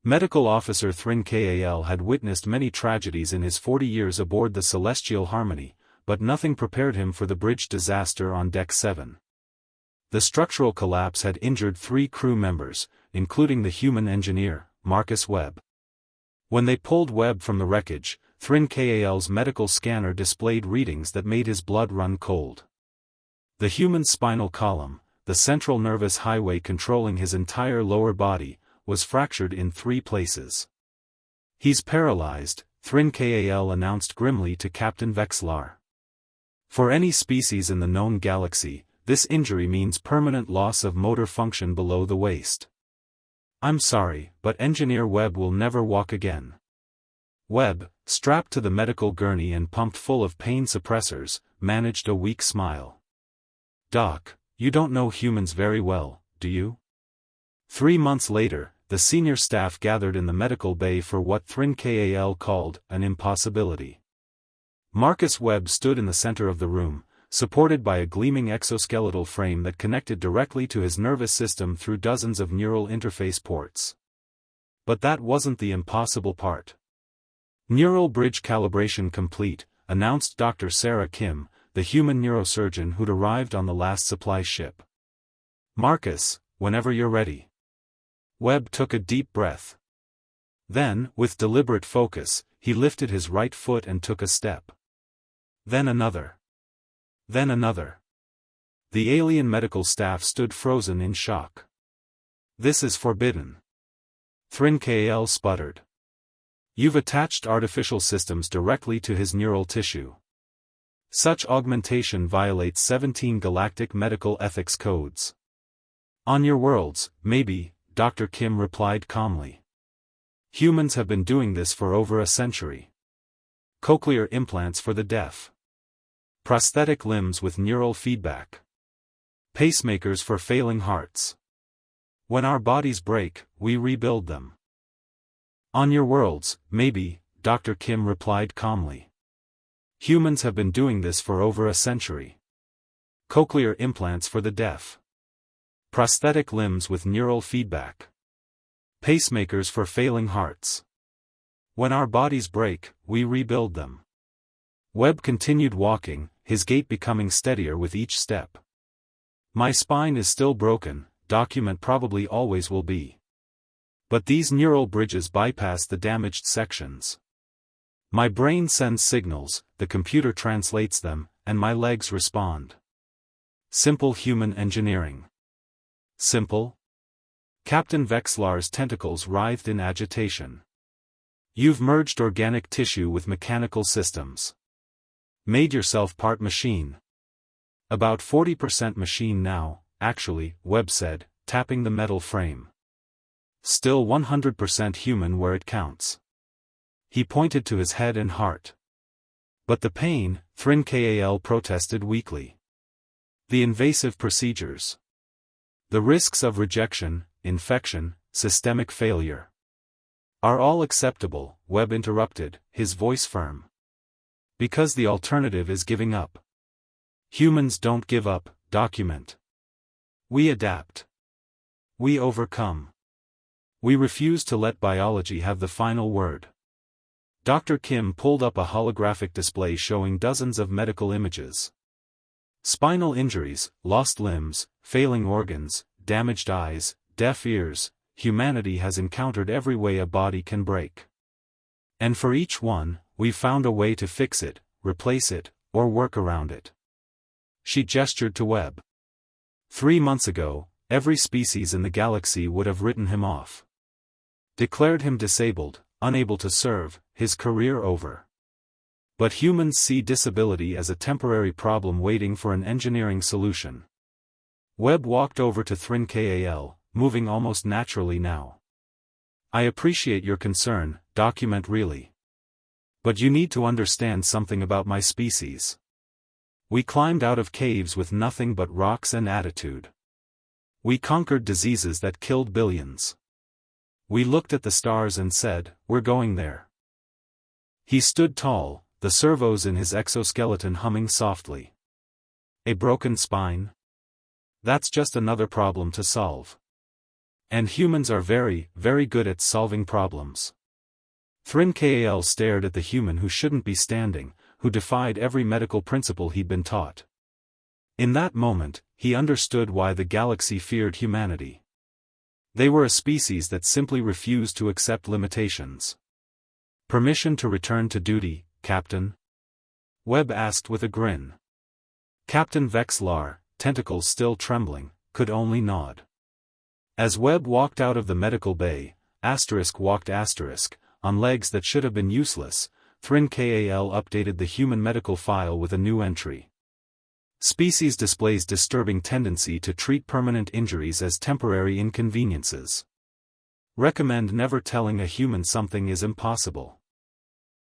Medical Officer Thrin Kal had witnessed many tragedies in his 40 years aboard the Celestial Harmony, but nothing prepared him for the bridge disaster on Deck 7. The structural collapse had injured 3 crew members, including the human engineer, Marcus Webb. When they pulled Webb from the wreckage, Thrin Kal's medical scanner displayed readings that made his blood run cold. The human spinal column, the central nervous highway controlling his entire lower body, was fractured in 3 places. "He's paralyzed," Thrin Kal announced grimly to Captain Vexlar. For any species in the known galaxy, this injury means permanent loss of motor function below the waist. "I'm sorry, but Engineer Webb will never walk again." Webb, strapped to the medical gurney and pumped full of pain suppressors, managed a weak smile. "Doc, you don't know humans very well, do you?" 3 months later, the senior staff gathered in the medical bay for what Thrin Kal called an impossibility. Marcus Webb stood in the center of the room, supported by a gleaming exoskeletal frame that connected directly to his nervous system through dozens of neural interface ports. But that wasn't the impossible part. "Neural bridge calibration complete," announced Dr. Sarah Kim, the human neurosurgeon who'd arrived on the last supply ship. "Marcus, whenever you're ready." Webb took a deep breath. Then, with deliberate focus, he lifted his right foot and took a step. Then another. Then another. The alien medical staff stood frozen in shock. "This is forbidden." Thrin Kal sputtered. "You've attached artificial systems directly to his neural tissue. Such augmentation violates 17 galactic medical ethics codes." "On your worlds, maybe," Dr. Kim replied calmly. "Humans have been doing this for over a century. Cochlear implants for the deaf. Prosthetic limbs with neural feedback. Pacemakers for failing hearts. When our bodies break, we rebuild them." "On your worlds, maybe," Dr. Kim replied calmly. "Humans have been doing this for over a century. Cochlear implants for the deaf. Prosthetic limbs with neural feedback. Pacemakers for failing hearts. When our bodies break, we rebuild them." Webb continued walking, his gait becoming steadier with each step. "My spine is still broken, document probably always will be. But these neural bridges bypass the damaged sections. My brain sends signals, the computer translates them, and my legs respond. Simple human engineering." "Simple?" Captain Vexlar's tentacles writhed in agitation. "You've merged organic tissue with mechanical systems. Made yourself part machine." "About 40% machine now, actually," Webb said, tapping the metal frame. "Still 100% human where it counts." He pointed to his head and heart. "But the pain," Thrin Kal protested weakly. "The invasive procedures. The risks of rejection, infection, systemic failure." "Are all acceptable," Webb interrupted, his voice firm. "Because the alternative is giving up. Humans don't give up, document. We adapt. We overcome. We refuse to let biology have the final word." Dr. Kim pulled up a holographic display showing dozens of medical images. Spinal injuries, lost limbs, failing organs, damaged eyes, deaf ears, humanity has encountered every way a body can break. And for each one, we've found a way to fix it, replace it, or work around it. She gestured to Webb. 3 months ago, every species in the galaxy would have written him off. Declared him disabled, unable to serve, his career over. But humans see disability as a temporary problem waiting for an engineering solution. Webb walked over to Thrin Kal, moving almost naturally now. "I appreciate your concern, document really. But you need to understand something about my species. We climbed out of caves with nothing but rocks and attitude. We conquered diseases that killed billions. We looked at the stars and said, we're going there." He stood tall, the servos in his exoskeleton humming softly. "A broken spine? That's just another problem to solve. And humans are very, very good at solving problems. Thrin Kal stared at the human who shouldn't be standing, who defied every medical principle he'd been taught. In that moment, he understood why the galaxy feared humanity. They were a species that simply refused to accept limitations. "Permission to return to duty, Captain?" Webb asked with a grin. Captain Vexlar, tentacles still trembling, could only nod. As Webb walked out of the medical bay, walked on legs that should have been useless. Thrin Kal updated the human medical file with a new entry. Species displays disturbing tendency to treat permanent injuries as temporary inconveniences. Recommend never telling a human something is impossible.